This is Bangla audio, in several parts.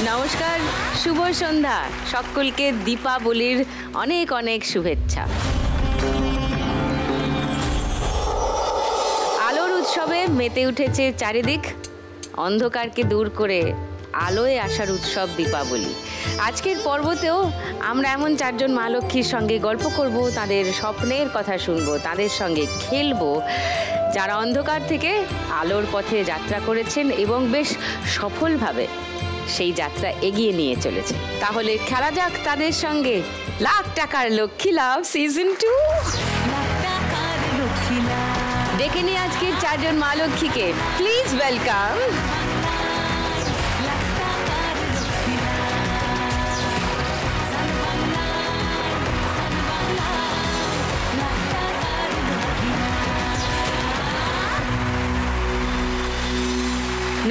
নমস্কার, শুভ সন্ধ্যা। সকলকে দীপাবলির অনেক অনেক শুভেচ্ছা। আলোর উৎসবে মেতে উঠেছে চারিদিক। অন্ধকারকে দূর করে আলোয় আসার উৎসব দীপাবলি। আজকের পর্বতেও আমরা এমন চারজন মা লক্ষ্মীর সঙ্গে গল্প করব, তাদের স্বপ্নের কথা শুনবো, তাদের সঙ্গে খেলবো, যারা অন্ধকার থেকে আলোর পথে যাত্রা করেছেন এবং বেশ সফলভাবে সেই যাত্রা এগিয়ে নিয়ে চলেছে। তাহলে খেলা যাক তাদের সঙ্গে লাখ টাকার লক্ষ্মী লাভ সিজন 2। ডেকে নিয়ে আজকের চারজন মা লক্ষ্মীকে, প্লিজ ওয়েলকাম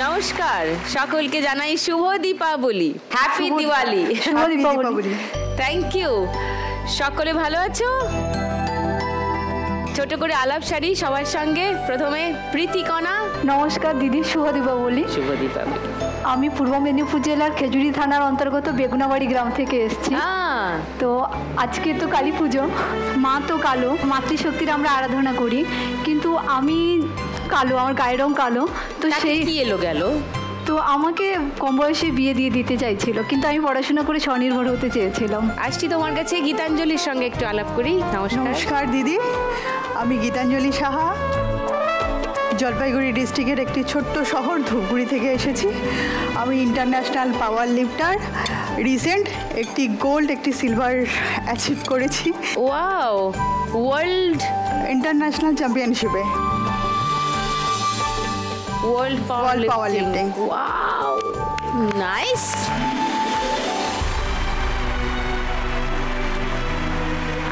নমস্কার, সকলকে জানাই শুভ দীপাবলি, হ্যাপি দিওয়ালি। শুভ দীপাবলি। Thank you. সকলে ভালো আছো? ছোট করে আলাপ সারি সবার সঙ্গে। প্রথমে প্রীতিকণা। নমস্কার দিদি, শুভ দীপাবলি। শুভ দীপাবলি। আমি পূর্ব মেদিনীপুর জেলার খেজুরি থানার অন্তর্গত বেগুনাবাড়ি গ্রাম থেকে এসেছি। তো আজকে তো কালী পুজো, মা তো কালো, মাতৃশক্তির আমরা আরাধনা করি, কিন্তু আমি কালো, আমার গায়ের রং কালো। তো সেই কি এলো গেল, তো আমাকে কম বয়সে বিয়ে দিয়ে দিতে চাইছিল, কিন্তু আমি পড়াশোনা করে স্বনির্ভর হতে চেয়েছিলাম। আসছি তোমার কাছে গীতাঞ্জলির সঙ্গে একটু আলাপ করি। নমস্কার দিদি, আমি গীতাঞ্জলি সাহা, জলপাইগুড়ি ডিস্ট্রিক্টের একটি ছোট্ট শহর ধূপগুড়ি থেকে এসেছি। আমি ইন্টারন্যাশনাল পাওয়ার লিফটার, রিসেন্ট একটি গোল্ড একটি সিলভার অ্যাচিভ করেছি। ওয়াও, ওয়ার্ল্ড ইন্টারন্যাশনাল চ্যাম্পিয়নশিপে, ওয়ার্ল্ড পাওয়ার লিফটিং। Wow, nice.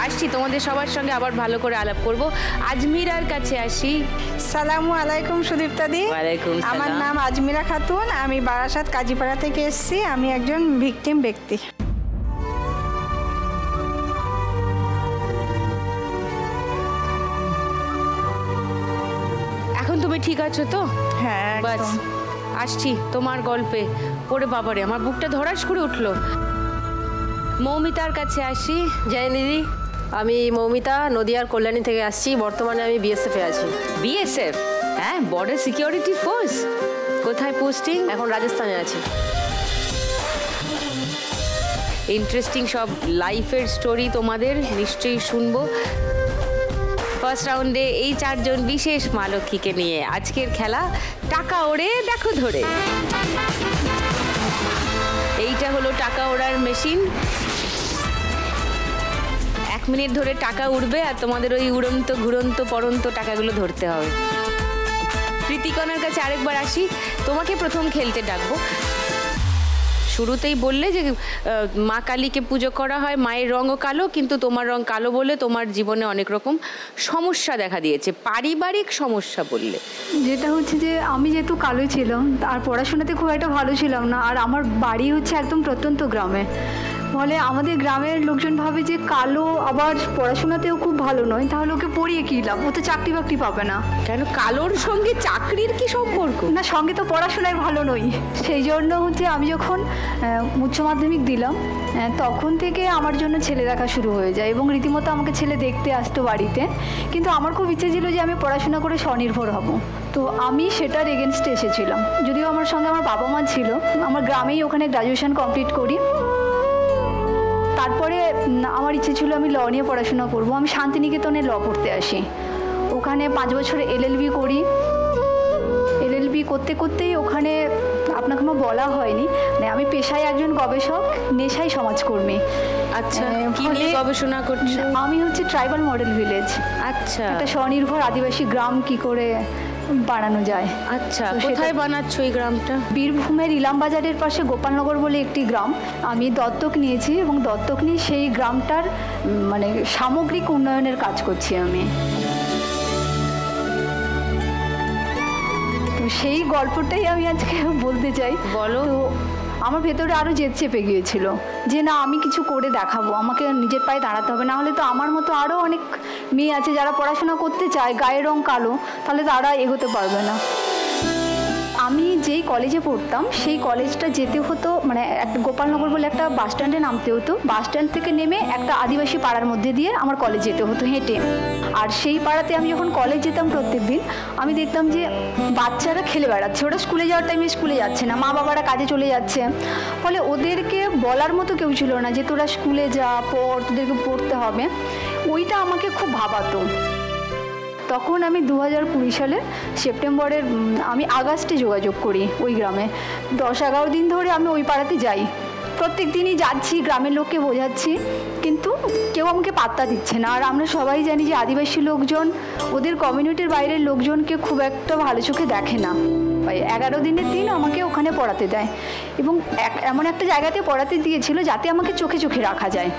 আসছি তোমাদের সবার সঙ্গে আবার ভালো করে আলাপ করব। আজমিরার কাছে আসি। সালামু আলাইকুম সুদীপ্তাদি। ওয়ালাইকুম সালাম। আমার নাম আজমিরা খাতুন, আমি বারাসাত কাজীপাড়া থেকে এসেছি। আমি একজন ভিকটিম ব্যক্তি। এখন তুমি ঠিক আছো তো? হ্যাঁ, বাস আসছি তোমার গল্পে। ওরে বাবারে, আমার বুকটা ধরাস করে উঠলো। মৌমিতার কাছে আসি। জয় দিদি, আমি মৌমিতা, নদিয়ার কল্যাণী থেকে আসছি। বর্তমানে আমি বিএসএফে আছি। বিএসএফ? হ্যাঁ, বর্ডার সিকিউরিটি ফোর্স। কোথায় পোস্টিং? এখন রাজস্থানে আছি। ইন্টারেস্টিং সব লাইফের স্টোরি তোমাদের নিশ্চয়ই শুনবো। ফার্স্ট রাউন্ডে এই চারজন বিশেষ মা লক্ষ্মীকে নিয়ে আজকের খেলা টাকা ওড়ে দেখো ধরে। এইটা হলো টাকা ওড়ার মেশিন। 1 মিনিট ধরে টাকা উড়বে আর তোমাদের ওই উড়ন্ত ঘুরন্ত পরন্ত টাকাগুলো ধরতে হবে। প্রীতিকণার কাছে আরেকবার আসি। তোমাকে প্রথম খেলতে ডাকবো। শুরুতেই বললে যে মা কালীকে পুজো করা হয়, মায়ের রঙও কালো, কিন্তু তোমার রং কালো বলে তোমার জীবনে অনেক রকম সমস্যা দেখা দিয়েছে। পারিবারিক সমস্যা বললে, যেটা হচ্ছে যে আমি যেহেতু কালো ছিলাম আর পড়াশোনাতে খুব একটা ভালো ছিলাম না, আর আমার বাড়ি হচ্ছে একদম প্রত্যন্ত গ্রামে, ফলে আমাদের গ্রামের লোকজন ভাবে যে কালো আবার পড়াশোনাতেও খুব ভালো নয়, তাহলে ওকে পড়িয়ে কী লাভ, ও তো চাকরি বাকরি পাবে না। কেন, কালোর সঙ্গে চাকরির কি সম্পর্ক? না, সঙ্গে তো পড়াশোনায় ভালো নই। সেই জন্য হচ্ছে আমি যখন উচ্চ মাধ্যমিক দিলাম, তখন থেকে আমার জন্য ছেলে দেখা শুরু হয়ে যায় এবং রীতিমতো আমাকে ছেলে দেখতে আসতো বাড়িতে। কিন্তু আমার খুব ইচ্ছে ছিল যে আমি পড়াশোনা করে স্বনির্ভর হব, তো আমি সেটার এগেনস্টে এসেছিলাম। যদিও আমার সঙ্গে আমার বাবা মা ছিল, আমার গ্রামেই ওখানে গ্র্যাজুয়েশন কমপ্লিট করি। তারপরে আমার ইচ্ছে ছিল আমি ল নিয়ে পড়াশোনা করব। আমি শান্তিনিকেতনে ল পড়তে আসি, ওখানে 5 বছর এলএলবি করি। এলএলবি করতে করতেই ওখানে আপনাকে আমার বলা হয়নি, মানে আমি পেশায় একজন গবেষক, নেশায় সমাজকর্মী। আচ্ছা, কি নিয়ে গবেষণা করছো? আমি হচ্ছে ট্রাইবাল মডেল ভিলেজ, আচ্ছা, একটা স্বনির্ভর আদিবাসী গ্রাম কি করে বানানো যায়। আচ্ছা, কোথায় বানাচ্ছো এই গ্রামটা? বীরভূমের ইলামবাজারের পাশে গোপালনগর বলে একটি গ্রাম আমি দত্তক নিয়েছি এবং দত্তক নিয়ে সেই গ্রামটার মানে সামগ্রিক উন্নয়নের কাজ করছি আমি। তো সেই গল্পটাই আমি আজকে বলতে চাই। বলো। তো আমার ভেতরে আরও জেদ চেপে গিয়েছিল যে না, আমি কিছু করে দেখাবো, আমাকে নিজের পায়ে দাঁড়াতে হবে, না হলে তো আমার মতো আরও অনেক মেয়ে আছে যারা পড়াশোনা করতে চায়, গায়ের রং কালো, তাহলে তারা এগোতে পারবে না। আমি যেই কলেজে পড়তাম সেই কলেজটা যেতে হতো মানে একটা গোপালনগর বলে একটা বাস স্ট্যান্ডে নামতে হতো, বাস স্ট্যান্ড থেকে নেমে একটা আদিবাসী পাড়ার মধ্যে দিয়ে আমার কলেজ যেতে হতো হেঁটে। আর সেই পাড়াতে আমি যখন কলেজ যেতাম প্রত্যেক দিন আমি দেখতাম যে বাচ্চারা খেলে বেড়াচ্ছে, ওরা স্কুলে যাওয়ার টাইমে স্কুলে যাচ্ছে না, মা বাবারা কাজে চলে যাচ্ছে, ফলে ওদেরকে বলার মতো কেউ ছিল না যে তোরা স্কুলে যা, পড়, তোদেরকে পড়তে হবে। ওইটা আমাকে খুব ভাবাতো। তখন আমি 2020 সালে সেপ্টেম্বরের আমি আগস্টে যোগাযোগ করি ওই গ্রামে। 10-11 দিন ধরে আমি ওই পাড়াতে যাই, প্রত্যেক দিনই যাচ্ছি, গ্রামের লোককে বোঝাচ্ছি, কিন্তু কেউ আমাকে পাত্তা দিচ্ছে না। আর আমরা সবাই জানি যে আদিবাসী লোকজন ওদের কমিউনিটির বাইরের লোকজনকে খুব একটা ভালো চোখে দেখে না। 11 দিনের দিন আমাকে ওখানে পড়াতে দেয় এবং এমন একটা জায়গাতে পড়াতে দিয়েছিল যাতে আমাকে চোখে চোখে রাখা যায়।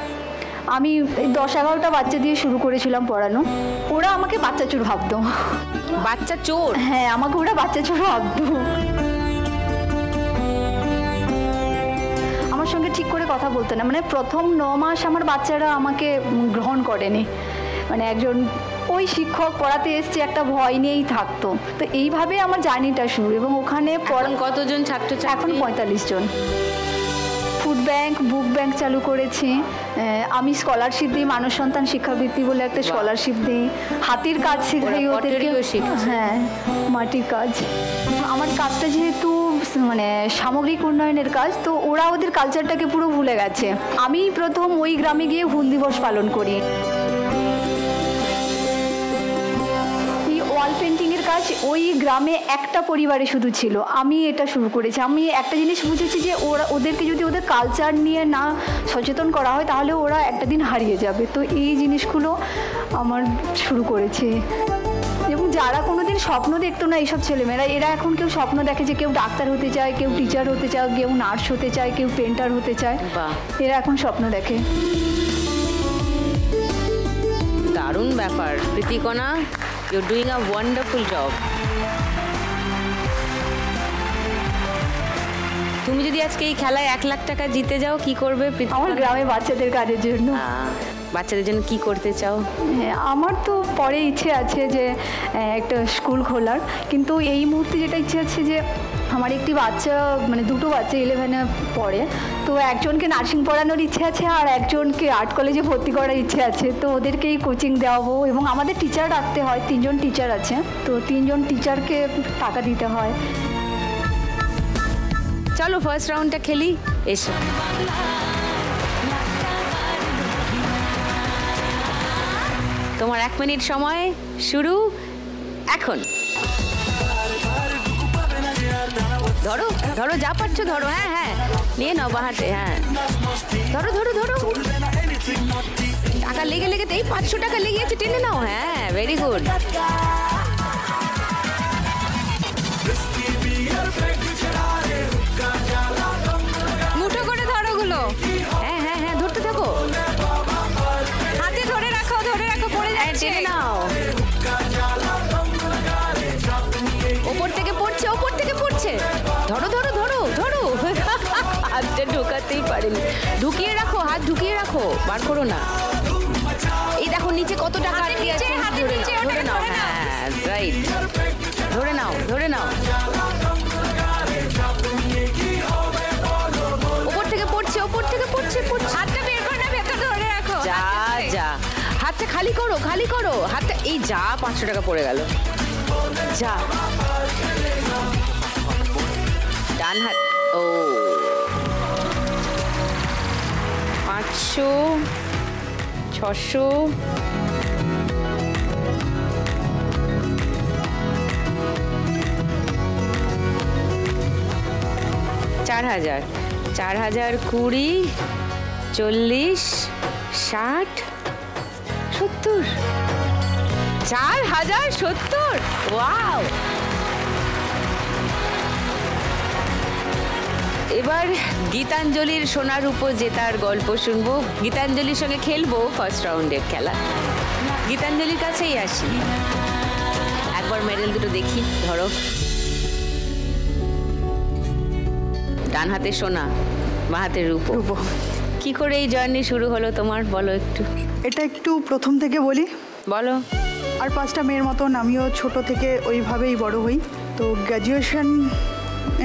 আমি 10-11টা বাচ্চা দিয়ে শুরু করেছিলাম পড়ানো। ওরা আমাকে বাচ্চা চোর ভাবতো। বাচ্চা চোর? হ্যাঁ, আমাকে ওরা বাচ্চা চোর ভাবতো। আমার সঙ্গে ঠিক করে কথা বলতো না, মানে প্রথম 9 মাস আমার বাচ্চারা আমাকে গ্রহণ করেনি। মানে একজন ওই শিক্ষক পড়াতে এসছে একটা ভয় নিয়েই থাকতো। তো এইভাবে আমার জার্নিটা শুরু। এবং ওখানে কতজন ছাত্র? এখন 45 জন। ফুড ব্যাংক, বুক ব্যাংক চালু করেছি। আমি স্কলারশিপ দিই, মানব সন্তান শিক্ষাবৃত্তি বলে একটা স্কলারশিপ দিই। হাতের কাজ শেখাই ওদেরকে। হ্যাঁ, মাটির কাজ। আমার কাজটা যেহেতু মানে সামগ্রিক উন্নয়নের কাজ, তো ওরা ওদের কালচারটাকে পুরো ভুলে গেছে। আমি প্রথম ওই গ্রামে গিয়ে হুল দিবস পালন করি। ওয়াল পেন্টিংয়ের কাজ ওই গ্রামে একটা পরিবারে শুধু ছিল, আমি এটা শুরু করেছি। আমি একটা জিনিস বুঝেছি যে ওদেরকে যদি ওদের কালচার নিয়ে না সচেতন করা হয় তাহলে ওরা একটা দিন হারিয়ে যাবে। তো এই জিনিসগুলো আমার শুরু করেছি। এবং যারা কোনোদিন স্বপ্ন দেখতো না এইসব ছেলেমেয়েরা, এরা এখন কেউ স্বপ্ন দেখে যে কেউ ডাক্তার হতে চায়, কেউ টিচার হতে চায়, কেউ নার্স হতে চায়, কেউ পেন্টার হতে চায়। এরা এখন স্বপ্ন দেখে। দারুণ ব্যাপার Pritikana, you're doing a wonderful job. তুমি যদি আজকে এই খেলায় 1 লাখ টাকা জিতে যাও কি করবে? আমার গ্রামে বাচ্চাদের কাজের জন্য। বাচ্চাদের জন্য কি করতে চাও? আমার তো পরে ইচ্ছে আছে যে একটা স্কুল খোলার, কিন্তু এই মুহূর্তে যেটা ইচ্ছে আছে যে আমার একটি বাচ্চা মানে 2টো বাচ্চা 11-এ পড়ে, তো একজনকে নার্সিং পড়ানোর ইচ্ছে আছে আর একজনকে আর্ট কলেজে ভর্তি করার ইচ্ছে আছে। তো ওদেরকেই কোচিং দেওয়াবো এবং আমাদের টিচার রাখতে হয়, 3 জন টিচার আছে, তো 3 জন টিচারকে টাকা দিতে হয়। চলো ফার্স্ট রাউন্ডটা খেলি, এসো। তোমার 1 মিনিট সময় শুরু এখন। ধরো ধরো, যা পারছো ধরো। হ্যাঁ হ্যাঁ, নিয়ে নাও বাহাতে। হ্যাঁ, ধরো ধরো ধরো। টাকা লেগে লেগে এই 500 টাকা লেগেছে, টেনে নাও। হ্যাঁ, ভেরি গুড। মুঠো করে ধরো গুলো। হ্যাঁ হ্যাঁ হ্যাঁ, ধরতে থাকো, হাতে ধরে রাখো, ধরে রাখো, পড়ে যাচ্ছে। টেনে নাও। ওপর থেকে পড়ছে, ওপর থেকে পড়ছে। ধরো ধরো ধরো ধরো। হাতটা ঢোকাতেই পারেনি। ঢুকিয়ে রাখো, হাত ঢুকিয়ে রাখো, বার করো না। এই দেখো নিচে কত টাকা আটকে আছে। ধরে নাও। হ্যাঁ, রাইট, ধরে নাও, ধরে নাও। ওপর থেকে পড়ছে, ওপর থেকে পড়ছে, পড়ছে। হাতটা বের করে না, ভেতর ধরে রাখো। যা যা, হাতটা খালি করো, খালি করো হাতটা। এই যা, 500 টাকা পড়ে গেল। যা, ডান হাত। ও, 500, 600, 4000, 4000, 20, 40, 60, 70, 4070। ওয়াও! এবার গীতাঞ্জলির সোনার উপর জেতার গল্প শুনবো। গীতাঞ্জলির সঙ্গে খেলবো ফার্স্ট রাউন্ডের খেলা। গীতাঞ্জলির কাছেই আসি, একবার মেডেল দুটো দেখি। ধরো, ডান হাতে সোনা, বাঁ হাতে রূপো। কি করে এই জার্নি শুরু হলো তোমার, বলো একটু। এটা একটু প্রথম থেকে বলি। বলো। আর 5টা মেয়ের মতন আমিও ছোট থেকে ওইভাবেই বড় হই। তো গ্র্যাজুয়েশন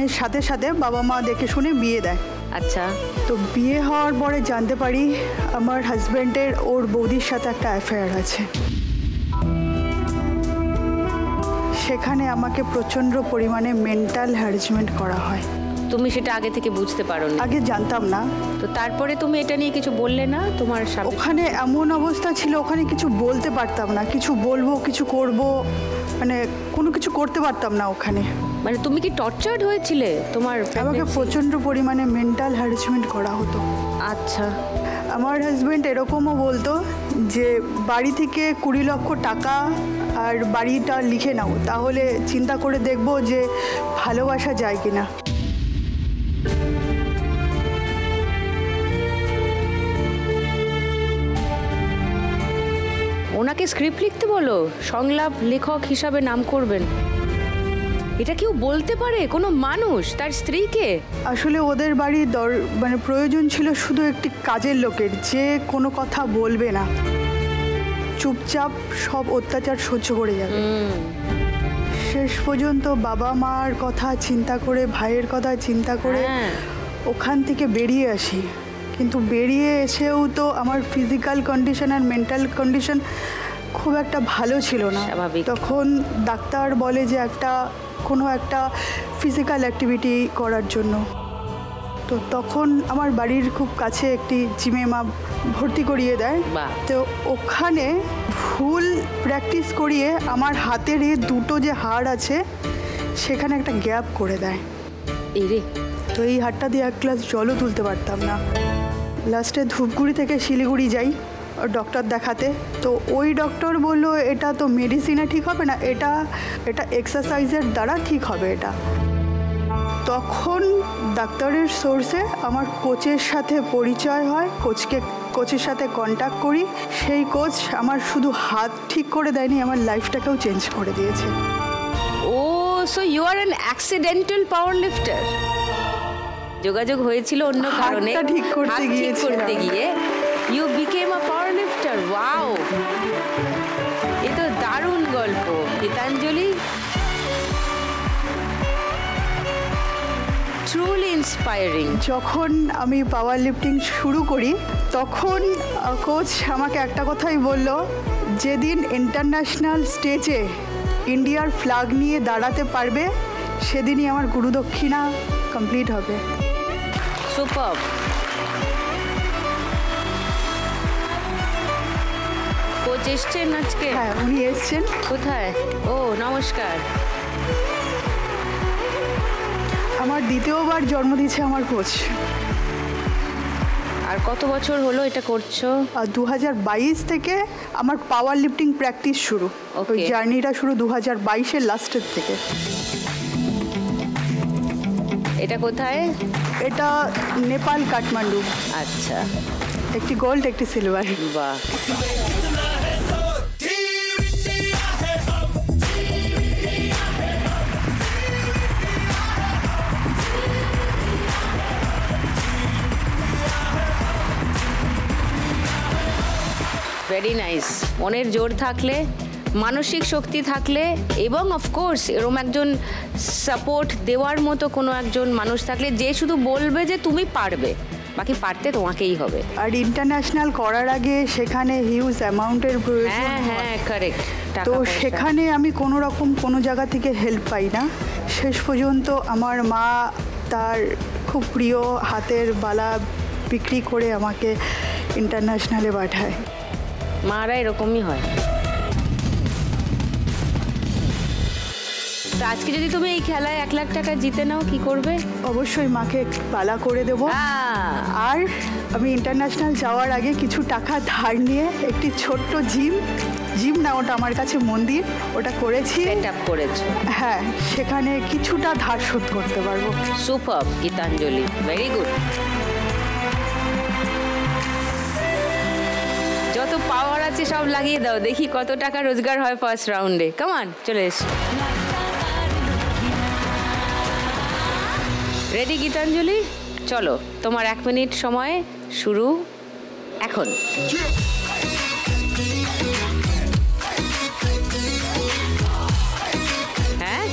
এর সাথে সাথে বাবা মা দেখে শুনে বিয়ে দেয়। আচ্ছা, তো বিয়ে হওয়ার পরে জানতে পারি আমার হাজব্যান্ডের ওর বৌদির সাথে একটা অ্যাফেয়ার আছে। সেখানে আমাকে প্রচণ্ড পরিমাণে মেন্টাল হ্যারাসমেন্ট করা হয়। তুমি সেটা আগে থেকে বুঝতে পারোনি? আগে জানতাম না। তো তারপরে তুমি এটা নিয়ে কিছু বললে না তোমার স্বামী? ওখানে এমন অবস্থা ছিল, ওখানে কিছু বলতে পারতাম না, কিছু বলবো কিছু করব, মানে কোনো কিছু করতে পারতাম না ওখানে। মানে তুমি কি টর্চার্ড হয়েছিলে তোমার? আমাকে প্রচণ্ড পরিমাণে মেন্টাল হ্যারাসমেন্ট করা হতো। আচ্ছা। আমার হাজব্যান্ড এরকমও বলতো যে বাড়ি থেকে 20 লক্ষ টাকা আর বাড়িটা লিখে নাও, তাহলে চিন্তা করে দেখবো যে ভালোবাসা যায় কিনা। ওনাকে স্ক্রিপ্ট লিখতে বলো, সংলাপ লেখক হিসাবে নাম করবেন। এটা কেউ বলতে পারে কোনো মানুষ তার স্ত্রীকে? আসলে ওদের বাড়ির মানে প্রয়োজন ছিল শুধু একটি কাজের লোকের, যে কোনো কথা বলবে না, চুপচাপ সব অত্যাচার সহ্য করে যাবে। শেষ পর্যন্ত বাবা মার কথা চিন্তা করে, ভাইয়ের কথা চিন্তা করে ওখান থেকে বেরিয়ে আসি। কিন্তু বেরিয়ে এসেও তো আমার ফিজিক্যাল কন্ডিশন আর মেন্টাল কন্ডিশন খুব একটা ভালো ছিল না। তখন ডাক্তার বলে যে কোনো একটা ফিজিক্যাল অ্যাক্টিভিটি করার জন্য। তো তখন আমার বাড়ির খুব কাছে একটি জিমে মা ভর্তি করিয়ে দেয়। তো ওখানে ফুল প্র্যাকটিস করিয়ে আমার হাতের দুটো যে হাড় আছে সেখানে একটা গ্যাপ করে দেয়। তো এই হাড়টা দিয়ে এক গ্লাস জলও তুলতে পারতাম না। লাস্টে ধূপগুড়ি থেকে শিলিগুড়ি যাই ডক্টর দেখাতে। তো ওই ডক্টর বলল এটা তো মেডিসিনে ঠিক হবে না, এটা এক্সারসাইজের দ্বারা ঠিক হবে এটা। তখন ডাক্তারের সোর্সে আমার কোচের সাথে পরিচয় হয়, কোচের সাথে কন্ট্যাক্ট করি। সেই কোচ আমার শুধু হাত ঠিক করে দেয়নি, আমার লাইফটাকেও চেঞ্জ করে দিয়েছে। Oh, so you are an accidental power lifter. যোগাযোগ হয়েছিল অন্য কারণে, ঠিক করতে গিয়ে you became a power lifter. Wow, এ তো দারুণ গল্প গীতাঞ্জলি, ট্রুলি ইন্সপায়ারিং। যখন আমি পাওয়ার লিফটিং শুরু করি তখন কোচ আমাকে একটা কথাই বলল, যেদিন ইন্টারন্যাশনাল স্টেজে ইন্ডিয়ার ফ্ল্যাগ নিয়ে দাঁড়াতে পারবে সেদিনই আমার গুরুদক্ষিণা কমপ্লিট হবে। সুপার। কোচ এসছেন আজকে? হ্যাঁ, উনি এসছেন। কোথায়? ও, নমস্কার। আমার দ্বিতীয়বার জন্ম দিয়েছে আমার কোচ। আর কত বছর হলো এটা করছো? 2022 থেকে আমার পাওয়ার লিফটিং প্র্যাকটিস শুরু। ওই জার্নিটা শুরু 2022-এর লাস্টের থেকে। এটা কোথায়? এটা নেপাল, কাঠমান্ডু। আচ্ছা, একটি গোল্ড একটি সিলভার। বাহ। Very nice. মনের জোর থাকলে, মানসিক শক্তি থাকলে এবং অফকোর্স এরকম একজন সাপোর্ট দেওয়ার মতো কোনো একজন মানুষ থাকলে যে শুধু বলবে যে তুমি পারবে, বাকি পারতে তোমাকেই হবে। আর ইন্টারন্যাশনাল করার আগে সেখানে হিউজ অ্যামাউন্টের প্রয়োজন। হ্যাঁ, কারেক্ট। তো সেখানে আমি কোনো রকম কোনো জায়গা থেকে হেল্প পাই না। শেষ পর্যন্ত আমার মা তার খুব প্রিয় হাতের বালা বিক্রি করে আমাকে ইন্টারন্যাশনালে পাঠায়। মারা এরকমই হয়। তো আজকে যদি তুমি এই খেলায় 1 লাখ টাকা জিতে নাও কি করবে? অবশ্যই মাকে বালা করে দেবো। আর আমি ইন্টারন্যাশনাল যাওয়ার আগে কিছু টাকা ধার নিয়ে একটি ছোট্ট জিম না, ওটা আমার কাছে মন্দির, ওটা করেছি, সেট আপ করেছো। হ্যাঁ, সেখানে কিছুটা ধার শোধ করতে পারবো। Super Gitanjali, very good. যত পাওয়ার আছে সব লাগিয়ে দাও, দেখি কত টাকা রোজগার হয় ফার্স্ট রাউন্ডে। কাম অন, চলে এসো। রেডি গীতাঞ্জলি? চলো, তোমার 1 মিনিট সময় শুরু এখন। হ্যাঁ,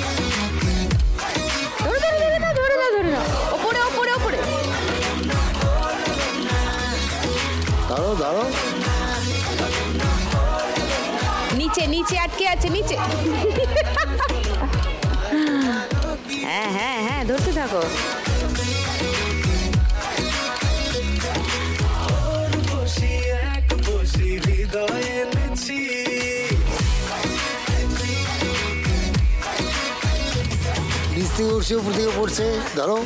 ধরো। নিচে নিচে আটকে আছে, নিচে। হ্যাঁ হ্যাঁ হ্যাঁ, ধরতে থাকো। নিচ থেকে উঠছে, উপর থেকে পড়ছে, ধরো।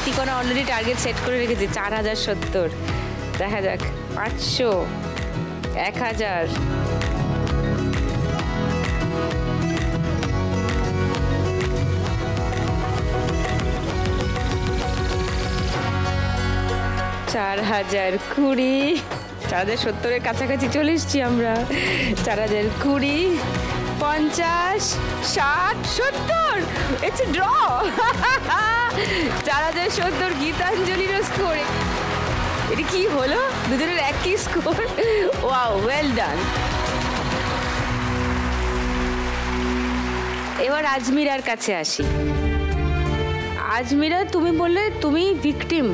টিকোনা অলরেডি টার্গেট সেট করে রেখেছে 4070। দেখা যাক 500, 1000। চার 4020, 4070-এর কাছাকাছি চলে এসছি আমরা। 4020, 50, 60, 70। It's a draw. 4070 গীতাঞ্জলির স্কোর। এটা কি হলো? দুজনের একই স্কোর। Wow, well done. এবার আজমিরার কাছে আসি। আজমিরা, তুমি বললে তুমি ভিকটিম।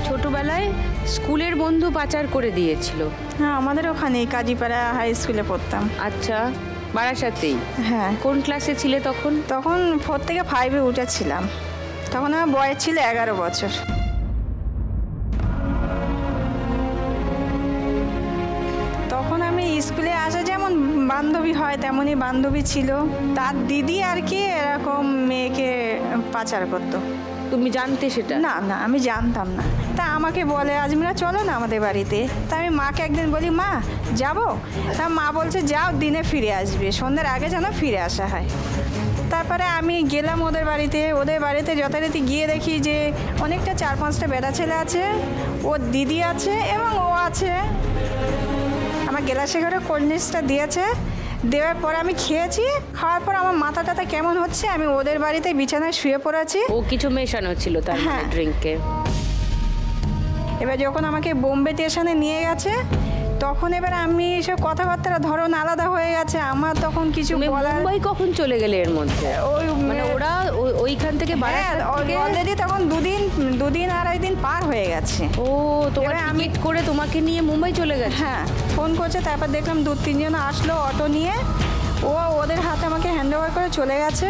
ছোটবেলায় স্কুলের বন্ধু পাচার করে দিয়েছিল। হ্যাঁ, আমাদের ওখানে কাজীপাড়া হাই স্কুলে পড়তাম। আচ্ছা, বারাসাতেই? হ্যাঁ। কোন ক্লাসে ছিলে তখন? তখন 4 থেকে 5-এ উঠেছিলাম। তখন আমার বয়স ছিল 11 বছর। তখন আমি স্কুলে আসা যেমন বান্ধবী হয় তেমনই বান্ধবী ছিল। তার দিদি আর কি এরকম মেয়েকে পাচার করতো। তুমি জানতে সেটা? না না, আমি জানতাম না। তা আমাকে বলে, আজমিরা চলো না আমাদের বাড়িতে। তা আমি মাকে একদিন বলি, মা যাব? তা মা বলছে যাও, দিনে ফিরে আসবে, সন্ধ্যের আগে যেন ফিরে আসা হয়। তারপরে আমি গেলাম ওদের বাড়িতে। ওদের বাড়িতে যথারীতি গিয়ে দেখি যে অনেকটা 4-5টা বেটা ছেলে আছে, ওর দিদি আছে এবং ও আছে। আমার গ্লাসে করে কোল্ড ড্রিঙ্কসটা দিয়েছে। দেওয়ার পর আমি খেয়েছি। খাওয়ার পর আমার মাথা টাথা কেমন হচ্ছে, আমি ওদের বাড়িতে বিছানায় শুয়ে পড়েছি। ও কিছু মেশানো ছিল তার ড্রিঙ্কে। এবার যখন আমাকে বোম্বে স্টেশনে নিয়ে গেছে, তখন এবার আমি সব কথাবার্তার ধরন আলাদা হয়ে গেছে। আমার তখন কিছু বলার। মুম্বাই কখন চলে গেলে এর মধ্যে? ওই মানে ওরা ওইখান থেকে অলরেডি তখন 2-2 আড়াই দিন পার হয়ে গেছে। ও, তোমার টিকিট করে তোমাকে নিয়ে মুম্বাই চলে গেছে? হ্যাঁ, ফোন করছে। তারপর দেখলাম 2-3 জন আসলো অটো নিয়ে। ও ওদের হাতে আমাকে হ্যান্ড ওভার করে চলে গেছে।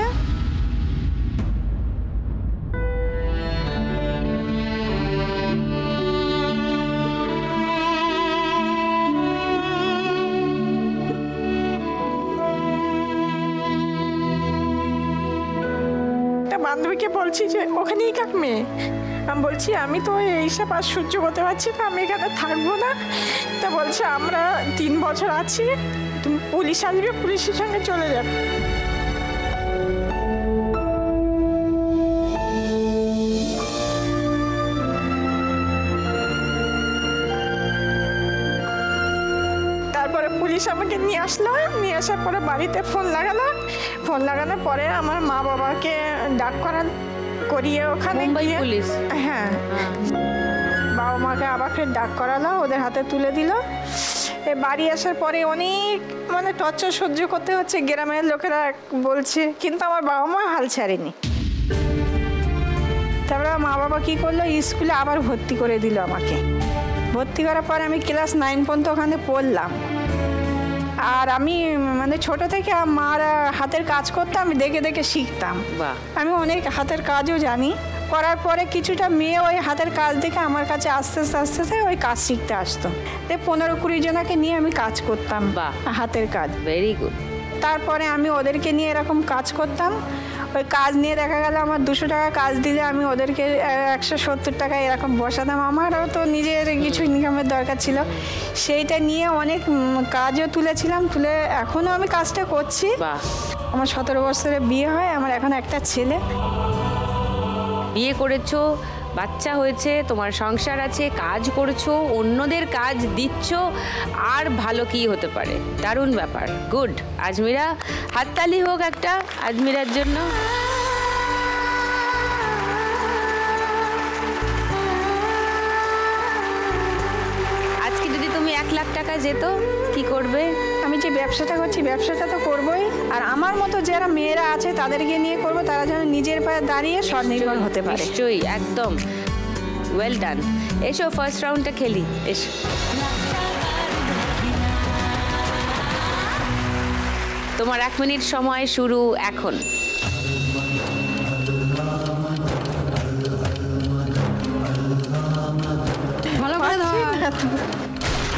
বান্ধবীকে বলছি যে ওখানেই কাক মেয়ে। আমি বলছি আমি তো এইসব আর সহ্য করতে পারছি না, আমি এখানে থাকবো না। তা বলছে আমরা 3 বছর আছি, তুমি পুলিশ আসবে, পুলিশের সঙ্গে চলে যাবে। তারপরে পুলিশ আমাকে নিয়ে আসলো। নিয়ে আসার পরে বাড়িতে ফোন লাগানোর পরে আমার মা বাবাকে ডাক করিয়ে ওখানে পুলিশ। হ্যাঁ, বাবা মাকে আবার ফের ডাক করালো, ওদের হাতে তুলে দিল। বাড়ি আসার পরে অনেক মানে টর্চার সহ্য করতে হচ্ছে, গ্রামের লোকেরা বলছে, কিন্তু আমার বাবা মা হাল ছাড়েনি। তারপরে মা বাবা কি করলো, স্কুলে আবার ভর্তি করে দিল আমাকে। ভর্তি করার পর আমি ক্লাস 9 পর্যন্ত ওখানে পড়লাম। আর আমি মানে ছোট থেকে মার হাতের কাজ করতাম, আমি দেখে দেখে শিখতাম। আমি অনেক হাতের কাজও জানি। করার পরে কিছুটা মেয়ে ওই হাতের কাজ দেখে আমার কাছে আস্তে আস্তে ওই কাজ শিখতে আসতো। 15-20 জনাকে নিয়ে আমি কাজ করতাম হাতের কাজ। Very good. তারপরে আমি ওদেরকে নিয়ে এরকম কাজ করতাম। ওই কাজ নিয়ে দেখা গেল আমার 200 টাকা কাজ দিলে আমি ওদেরকে 170 টাকা এরকম বসাতাম। আমারও তো নিজের কিছু ইনকামের দরকার ছিল, সেইটা নিয়ে অনেক কাজও তুলেছিলাম। তুলে এখনও আমি কাজটা করছি। আমার 17 বছরে বিয়ে হয়, আমার এখন একটা ছেলে। বিয়ে করেছো, বাচ্চা হয়েছে, তোমার সংসার আছে, কাজ করছো, অন্যদের কাজ দিচ্ছ, আর ভালো কি হতে পারে? দারুণ ব্যাপার, গুড। আজমিরা, হাততালি হোক একটা আজমিরার জন্য। আজকে যদি তুমি 1 লাখ টাকা যেত, কি করবে? আমি যে ব্যবসাটা করছি, ব্যবসাটা তো করবোই, আর আমার মতো যারা মেয়েরা আছে তাদেরকে নিয়ে করব, তারা যেন নিজের পায়ে দাঁড়িয়ে স্বনির্ভর হতে পারে। নিশ্চয়ই, একদম ওয়েল ডান। এসো ফার্স্ট রাউন্ডটা খেলি, এসো। তোমার 1 মিনিট সময় শুরু এখন। ভালো করে ধর।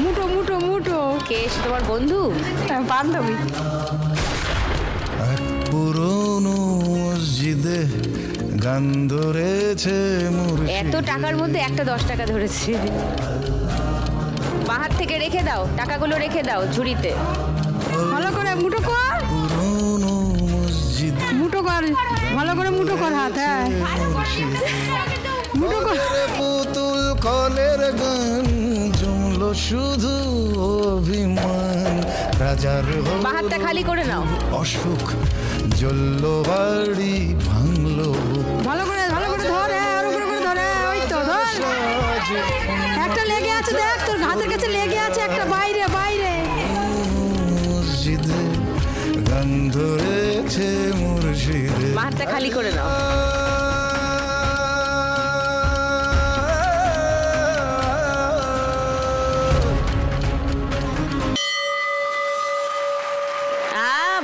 মুঠো মুঠো মুঠো। কে এসে তোমার বন্ধু? বান্ধবী। এক পুরনো মসজিদে গান ধরেছে এত টাকার মধ্যে একটা 10 টাকা ধরেছি। বাহাত থেকে রেখে দাও, টাকাগুলো রেখে দাও ঝুড়িতে। ভালো করে মুঠো কর। পুরনো মসজিদ মুঠো কর, ভালো করে মুঠো কর হাত। হ্যাঁ, মুঠো কর। পুতুল কলের গান জমলো শুধু অভিমান, রাজার বাহাতটা খালি করে নাও। অসুখ জ্বলল বাড়ি ভাঙলো। ভালো করে ধর। হ্যাঁ, আরো করে ধরে। ওই তো ধর। একটা লেগে আছে, দেখ তোর হাতের কাছে লেগে আছে একটা, বাইরে বাইরে। মসজিদে গান ধরেছে মুর্শিদে। বাহাতটা খালি করে নাও।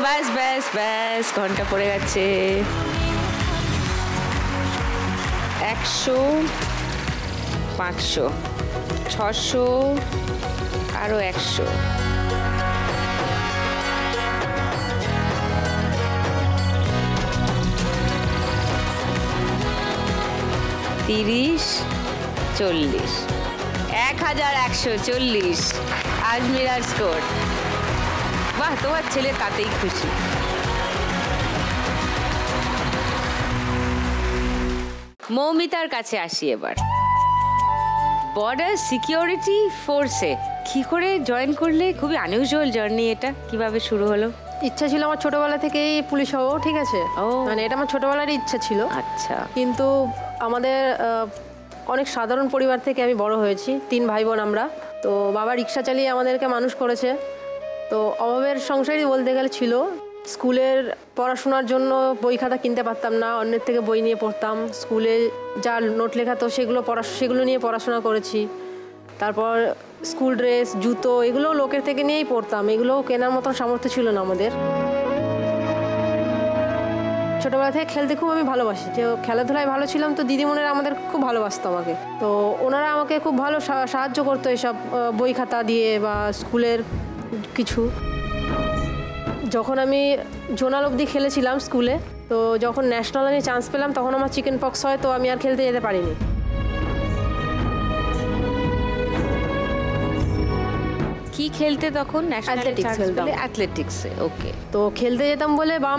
ব্যাস ব্যাস ব্যাস, ঘন্টা পড়ে গেছে। 100, 500, 600, আরো 100। 30, 40, 1140 আজমিরার স্কোর। বাহ, তোমার ছেলে তাতেই খুশি। মৌমিতার কাছে আসি এবার। বর্ডার সিকিউরিটি ফোর্সে কি করে জয়েন করলে? খুবই আনইউজুয়াল জার্নি এটা, কিভাবে শুরু হলো? ইচ্ছা ছিল আমার ছোটবেলা থেকেই পুলিশ হবো, ঠিক আছে? মানে এটা আমার ছোটবেলারই ইচ্ছা ছিল। আচ্ছা। কিন্তু আমাদের অনেক সাধারণ পরিবার থেকে আমি বড় হয়েছি, 3 ভাই বোন আমরা। তো বাবা রিক্সা চালিয়ে আমাদেরকে মানুষ করেছে। তো অভাবের সংসারই বলতে গেলে ছিল। স্কুলের পড়াশোনার জন্য বই খাতা কিনতে পারতাম না, অন্যের থেকে বই নিয়ে পড়তাম। স্কুলে যা নোট লেখাতো সেগুলো নিয়ে পড়াশোনা করেছি। তারপর স্কুল ড্রেস, জুতো, এগুলোও লোকের থেকে নিয়েই পড়তাম। এগুলোও কেনার মতন সামর্থ্য ছিল না আমাদের। ছোটোবেলা থেকে খেলতে খুব আমি ভালোবাসি, যে খেলাধুলায় ভালো ছিলাম। তো দিদিমণিরা আমাদের খুব ভালোবাসতো আমাকে। তো ওনারা আমাকে খুব ভালো সাহায্য করতো এসব বই খাতা দিয়ে বা স্কুলের কিছু। যখন আমি জোনাল অবধি খেলেছিলাম স্কুলে, তো যখন ন্যাশনাল আমি চান্স পেলাম তখন আমার চিকেন পক্স হয়, তো আমি আর খেলতে যেতে পারিনি। কি খেলতে তখন? অ্যাথলেটিক্স খেলতাম। অ্যাথলেটিক্সে, ওকে। তো খেলতে যেতাম বলে বা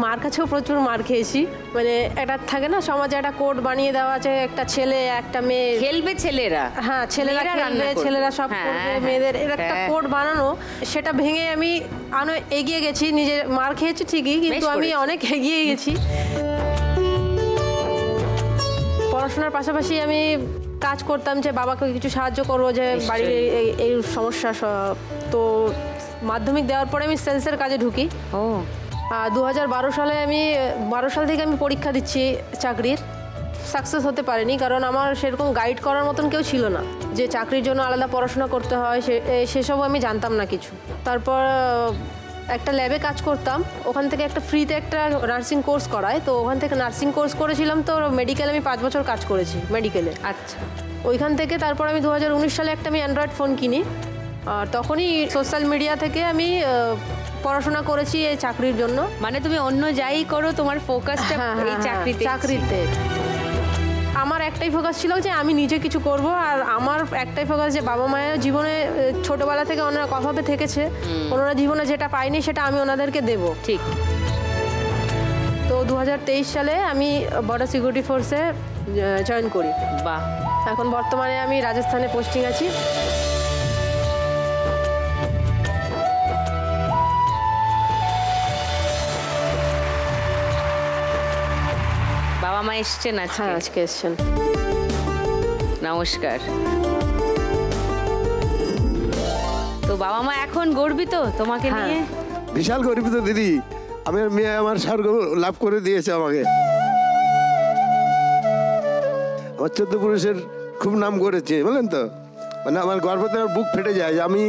মার কাছেও প্রচুর মার খেয়েছি। মানে একটা থাকে না সমাজে একটা কোড বানিয়ে দেওয়া আছে, একটা ছেলে একটা মেয়ে খেলবে, ছেলেরা, হ্যাঁ ছেলেরা খেলবে, ছেলেরা সব করবে, মেয়েদের এর একটা কোড বানানো। সেটা ভেঙে আমি এগিয়ে গেছি, নিজে মার খেয়েছি ঠিকই, কিন্তু আমি অনেক এগিয়ে গেছি। পড়াশোনার পাশাপাশি আমি কাজ করতাম, যে বাবাকে কিছু সাহায্য করবো, যে বাড়ির এই সমস্যা। তো মাধ্যমিক দেওয়ার পরে আমি সেলসের কাজে ঢুকি। 2012 সালে আমি 12 সাল থেকে আমি পরীক্ষা দিচ্ছি চাকরির। সাকসেস হতে পারিনি, কারণ আমার সেরকম গাইড করার মতন কেউ ছিল না, যে চাকরির জন্য আলাদা পড়াশোনা করতে হয় সেসবও আমি জানতাম না কিছু। তারপর একটা ল্যাবে কাজ করতাম, ওখান থেকে একটা ফ্রিতে একটা নার্সিং কোর্স করায়। তো ওখান থেকে নার্সিং কোর্স করেছিলাম। তো মেডিকেলে আমি 5 বছর কাজ করেছি মেডিকেলে। আচ্ছা। ওইখান থেকে তারপর আমি 2019 সালে একটা আমি অ্যান্ড্রয়েড ফোন কিনি। আর তখনই সোশ্যাল মিডিয়া থেকে আমি পড়াশোনা করেছি এই চাকরির জন্য। মানে তুমি অন্য যাই করো, তোমার ফোকাসটা এই চাকরিতে। আমার একটাই ফোকাস ছিল যে আমি নিজে কিছু করব, আর আমার একটাই ফোকাস যে বাবা মায়ের জীবনে ছোটবেলা থেকে ওনারা অভাবে থেকেছে, ওনারা জীবনে যেটা পায়নি সেটা আমি ওনাদেরকে দেব। ঠিক। তো 2023 সালে আমি বর্ডার সিকিউরিটি ফোর্সে জয়েন করি। বাহ, এখন বর্তমানে আমি রাজস্থানে পোস্টিং আছি। বাবা মা এসছেন আজকে? হ্যাঁ, আজকে এসছেন। নমস্কার। তো বাবা মা এখন গর্বিত তোমাকে হ্যাঁ। নিয়ে? বিশাল গর্বিত দিদি, আমার মেয়ে আমার স্বর্গ লাভ করে দিয়েছে আমাকে। আমার 14 পুরুষের খুব নাম করেছে, বলেন তো, মানে আমার গর্বতে আমার বুক ফেটে যায় যে আমি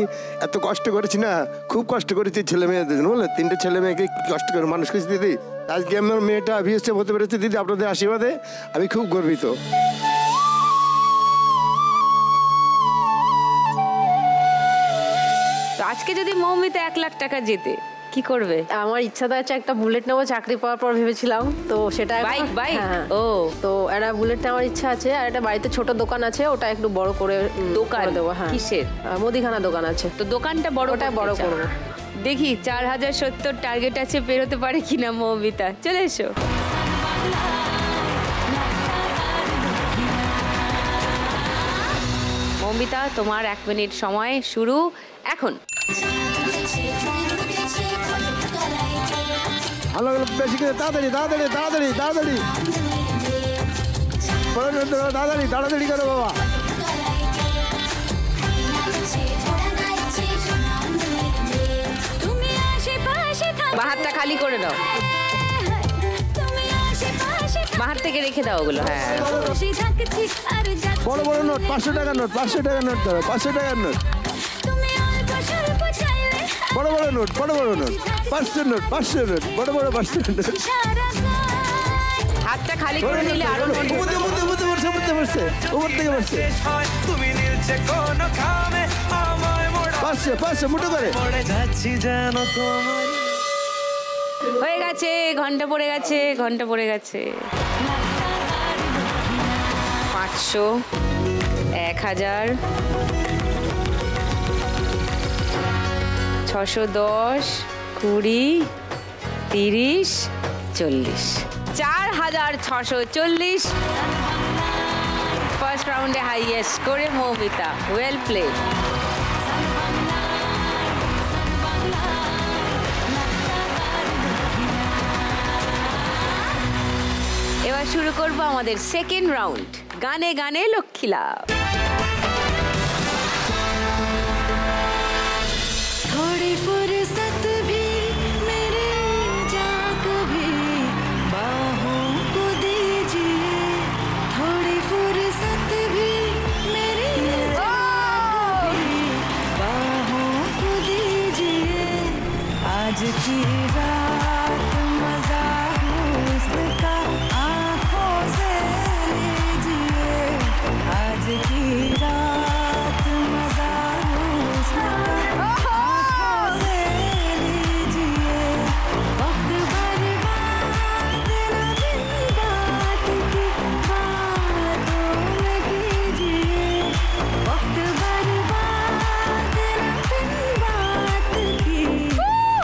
এত কষ্ট করেছি না, খুব কষ্ট করেছি ছেলে মেয়েদের জন্য, বললেন 3টে ছেলে মেয়েকে কি কষ্ট করে মানুষ করেছি দিদি। আজকে আমার মেয়েটা বিএসএফ হতে পেরেছে দিদি, আপনাদের আশীর্বাদে আমি খুব গর্বিত। তো আজকে যদি মৌমিতা 1 লাখ টাকা জেতে কি করবে? আমার ইচ্ছা তো আছে একটা বুলেট নেবো, চাকরি পাওয়ার পর ভেবেছিলাম, তো সেটা বাইক? ও, তো একটা বুলেট নেওয়ার ইচ্ছা আছে। আর একটা বাড়িতে ছোট দোকান আছে, ওটা একটু বড় করে দোকান দেবো। হ্যাঁ, কিসের? মুদিখানা দোকান আছে, তো দোকানটা বড়, ওটা বড় করবো। দেখি 4070 টার্গেট আছে, পেরোতে পারে কিনা মৌমিতা। চলে এসো। মৌমিতা, তোমার 1 মিনিট সময় শুরু এখন। ভালো বেশি করে তাড়াতাড়ি তাড়াতাড়ি তাড়াতাড়ি তাড়াতাড়ি তাড়াতাড়ি তাড়াতাড়ি করো বাবা। বাহারটা খালি করে দাও, বাহার থেকে রেখে দাও ওগুলো। হ্যাঁ, বড় বড় নোট, 500 টাকার নোট, 500 টাকার নোট ধরো, 500 টাকার নোট, বড় বড় নোট, বড় বড় নোট, 500 নোট, 500 নোট, বড় বড় 500 নোট। হাতটা খালি করে নিলে আরো নোট উপর থেকে বসছে 500 মুঠো করে। হয়ে গেছে, ঘন্টা পড়ে গেছে, ঘন্টা পড়ে গেছে। 500, 1000, 610, 20, 30, 40, 4640। ফার্স্ট রাউন্ডে হাইয়েস্ট করে মৌমিতা, ওয়েল প্লে। এবার শুরু করব আমাদের সেকেন্ড রাউন্ড, গানে গানে লক্ষ্মী লাভ। थोड़ी फुर्सत भी मेरे जाग भी बाहों को दीजिए, थोड़ी फुर्सत भी मेरे जाग भी बाहों को दीजिए, आज की रात मजा हुस्न का आँखों से लीजिए, आज की रात मजा हुस्न का आँखों से लीजिए, वक्त बर्बाद न बिन बात की बातों में कीजिए, वक्त बर्बाद न बिन बात की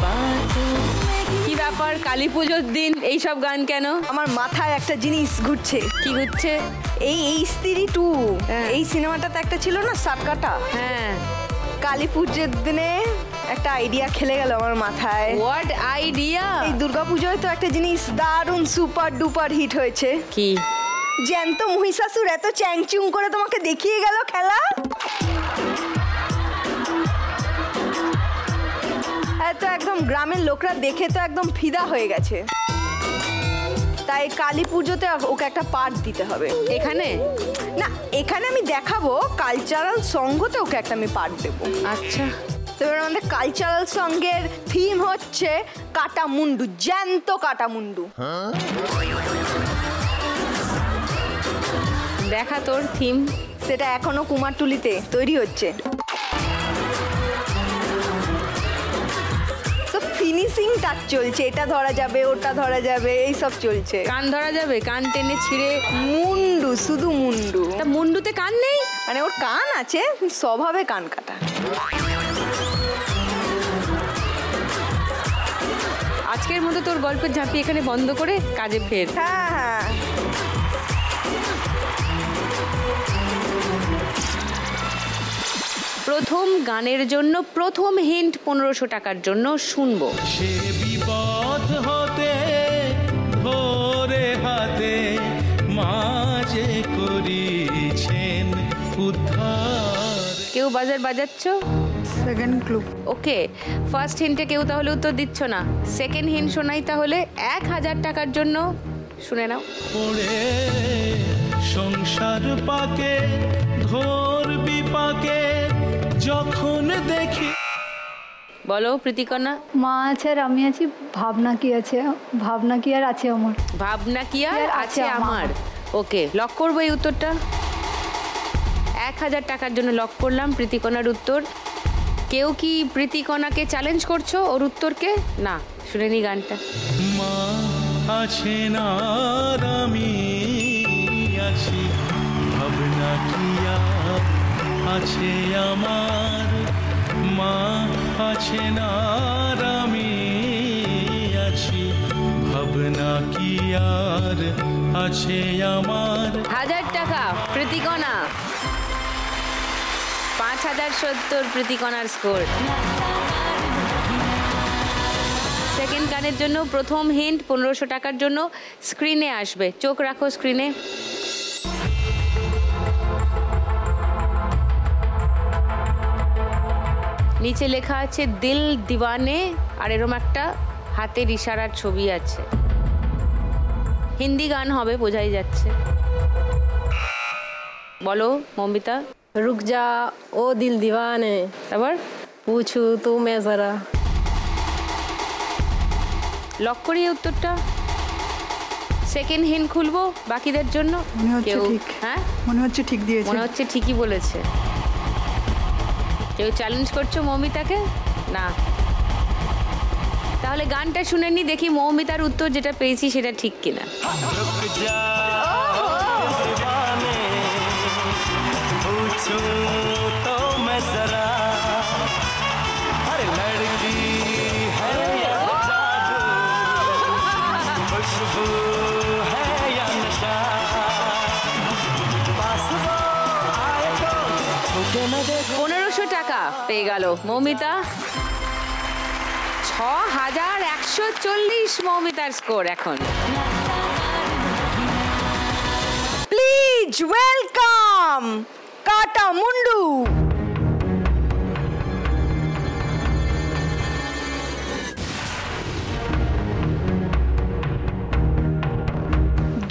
बातों में কি ব্যাপার, কালী পুজোর দিন এই সব গান কেন? আমার মাথায় একটা জিনিস ঘুরছে। কি হচ্ছে? এই স্ত্রী 2, এই সিনেমাটাতে একটা ছিল না সাতকাটা, হ্যাঁ, কালী পুজোর দিনে একটা আইডিয়া খেলে গেল আমার মাথায়। What idea? এই দুর্গাপুজোয় তো একটা জিনিস দারুণ সুপার ডুপার হিট হয়েছে। কি? জ্যান্ত মহিষাসুর এত চ্যাংচুং করে তোমাকে দেখিয়ে গেল খেলা। এত একদম গ্রামের লোকরা দেখে তো একদম ফিদা হয়ে গেছে। তাই কালী পুজোতে ওকে একটা পার্ট দিতে হবে। এখানে না, এখানে আমি দেখাবো, কালচারাল সঙ্গতে ওকে একটা আমি পার্ট দেবো। আচ্ছা, তো এবার আমাদের কালচারাল সঙ্গের থিম হচ্ছে কাটা মুন্ডু, জ্যান্ত কাটা মুন্ডু। দেখা তোর থিম। সেটা এখনো কুমারটুলিতে তৈরি হচ্ছে। ফিনিশিং টাচ চলছে, এটা ধরা যাবে, ওটা ধরা যাবে, এই সব চলছে। কান ধরা যাবে? কান টেনে ছিঁড়ে? মুন্ডু, শুধু মুন্ডু। তা মুন্ডুতে কান নেই? মানে ওর কান আছে, স্বভাবে কান কাটা। আজকের মতো তোর গল্পের ঝাঁপি এখানে বন্ধ করে কাজে ফের। হ্যাঁ হ্যাঁ, প্রথম গানের জন্য প্রথম হিন্ট 1500 টাকার জন্য শুনবো। সে বিপদ হতে ধরে হাতে মাঝে করিছেন উদ্ধার। কেউ বাজার বাজাচ্ছ? Second clue. ওকে, ফার্স্ট হিন্টে কেউ তাহলে উত্তর দিচ্ছ না, সেকেন্ড হিন্ট শোনাই তাহলে। 1000 টাকার জন্য শুনে নাও। পড়ে সংসার পাকে ঘোর বিপাকে যখন দেখি। বলো প্রীতিকণা। মা আছে আর আমি আছি, ভাবনা কি আছে, ভাবনা কি আর আছে আমার, ভাবনা কি আর আছে আমার। ওকে, লক করবো এই উত্তরটা। 1000 টাকার জন্য লক করলাম প্রীতিকণার উত্তর। কেউ কি প্রীতিকণাকে চ্যালেঞ্জ করছো ওর উত্তরকে? না, শুনে নি গানটা। মা আছে না আর আমি আছি, ভাবনা কি আর আছে আমার। মা আছে না আর আমি আছি, ভাবনা কি আর আছে আমার। 1000 টাকা প্রীতিকণা, 5070 প্রীতিকণার স্কোর। সেকেন্ড গানের জন্য প্রথম হিন্ট 1500 টাকার জন্য স্ক্রিনে আসবে, চোখ রাখো স্ক্রিনে। নিচে লেখা আছে দিল দিওয়ানে, আর এরম একটা হাতের ইশারার ছবি আছে। হিন্দি গান হবে বোঝাই যাচ্ছে। বলো মৌমিতা। रुक जा ओ दिल दीवाने, আবার पूछू तू मैं जरा। লক করি এই উত্তরটা। সেকেন্ড হিন্ট খুলবো বাকিদের জন্য। মনে হচ্ছে ঠিক। হ্যাঁ, মনে হচ্ছে ঠিক দিয়েছে। মনে হচ্ছে ঠিকই বলেছে। কেউ চ্যালেঞ্জ করছো মৌমিতাকে? না। তাহলে গানটা শুনে নি, দেখি মৌমিতার উত্তর যেটা পেয়েছি সেটা ঠিক কিনা। तो मैं जरा हर लड़की है या जादू, खुशबू है या नशा, पास वो आए तो छूके न देखो। 1500 টাকা পেয়ে গেল মৌমিতা। 6140 মৌমিতার স্কোর এখন। প্লিজ ওয়েলকাম কাটা মুন্ডু।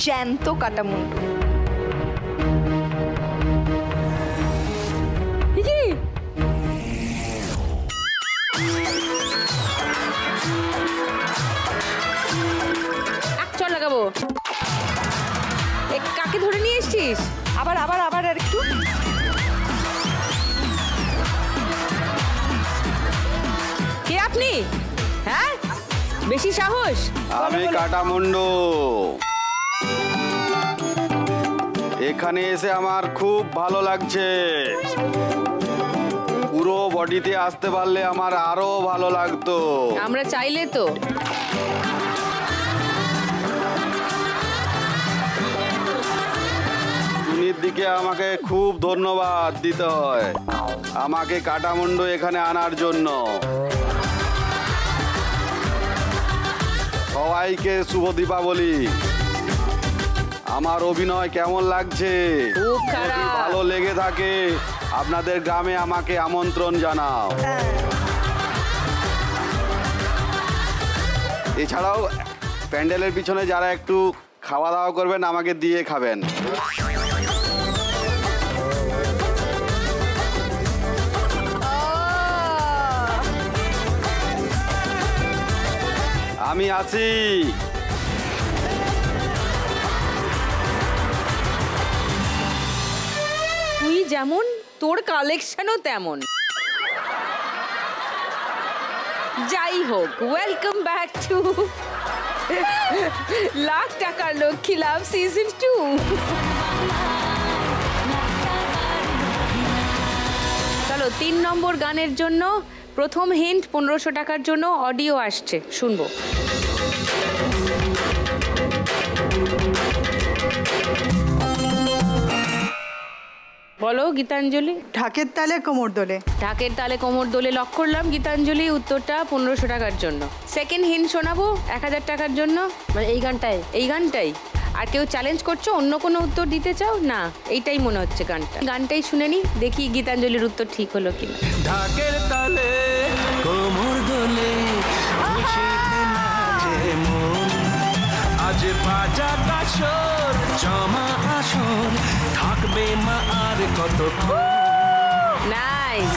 জ্যান্ত কাটা মুন্ডু। চল লাগাবো। কাকে ধরে নিয়ে এসছিস? আবার আবার আবার আর একটু। কে আপনি? হ্যাঁ, বেশি সাহস। আমি কাটামুন্ডু। এখানে এসে আমার খুব ভালো লাগছে। পুরো বডিতে আসতে পারলে আমার আরো ভালো লাগতো। আমরা চাইলে তো। টুনির দিকে আমাকে খুব ধন্যবাদ দিতে হয় আমাকে কাটামুন্ডু এখানে আনার জন্য। সবাইকে শুভ দীপাবলি। আমার অভিনয় কেমন লাগছে? যদি ভালো লেগে থাকে আপনাদের গ্রামে আমাকে আমন্ত্রণ জানাও। এছাড়াও প্যান্ডেলের পিছনে যারা একটু খাওয়া দাওয়া করবেন আমাকে দিয়ে খাবেন। আমি আছি। তুই যেমন তোর কালেকশনও তেমন। যাই হোক, ওয়েলকাম ব্যাক টু লাখ টাকার লক্ষ্মী লাভ সিজন 2। চলো 3 নম্বর গানের জন্য প্রথম হিন্ট 1500 টাকার জন্য অডিও আসছে, শুনবো। বলো গীতাঞ্জলি। ঢাকের তালে কোমর দোলে। ঢাকের তালে কোমর দোলে লক করলাম গীতাঞ্জলি, উত্তরটা 1500 টাকার জন্য। সেকেন্ড হিন্ট শোনাবো 1000 টাকার জন্য, মানে এই গানটাই? এই গানটাই। আর কেউ চ্যালেঞ্জ করছো, অন্য কোনো উত্তর দিতে চাও? না, এইটাই মনে হচ্ছে গানটা। গানটাই শুনে নি, দেখি গীতাঞ্জলির উত্তর ঠিক হলো কিনা। ঢাকের তালে কোমর দোলে খুশিতে নাচে মন, আজ বাজা কাশর জমা আসর, থাকবে মা আর কতক্ষণ। নাইস।